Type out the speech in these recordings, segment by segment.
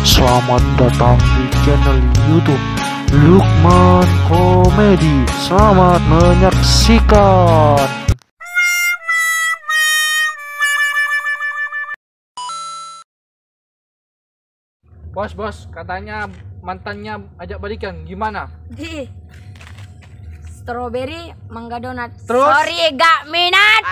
Selamat datang di channel YouTube Lukman Komedi. Selamat menyaksikan. Bos, katanya mantannya ajak balikan, gimana? Di strawberry mangga donat. Terus? Sorry, gak minat.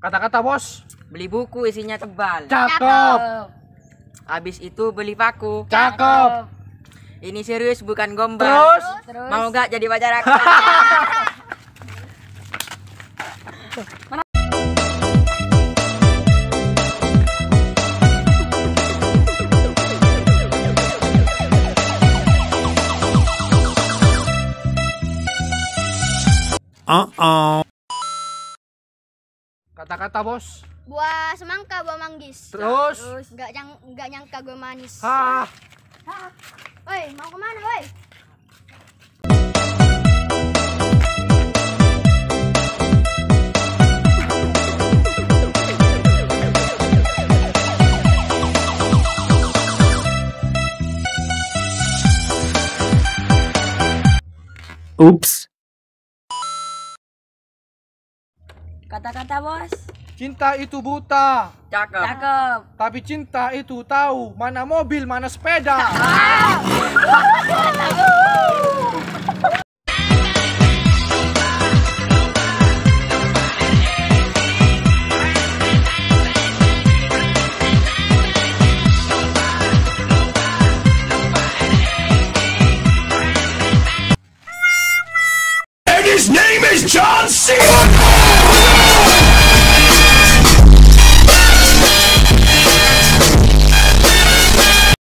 Kata-kata bos. Beli buku isinya tebal. Cakep. Habis itu beli paku. Cakep. Ini serius bukan gombal. Terus? Mau gak jadi pacar aku? Kata-kata bos. Buah semangka, buah manggis. Terus? Nggak nyangka gue manis. Hah. Woi, mau kemana, woi? Ups. Kata-kata bos. Cinta itu buta, Cakep. Cakep. tapi cinta itu tahu mana mobil, mana sepeda. And his name is John C.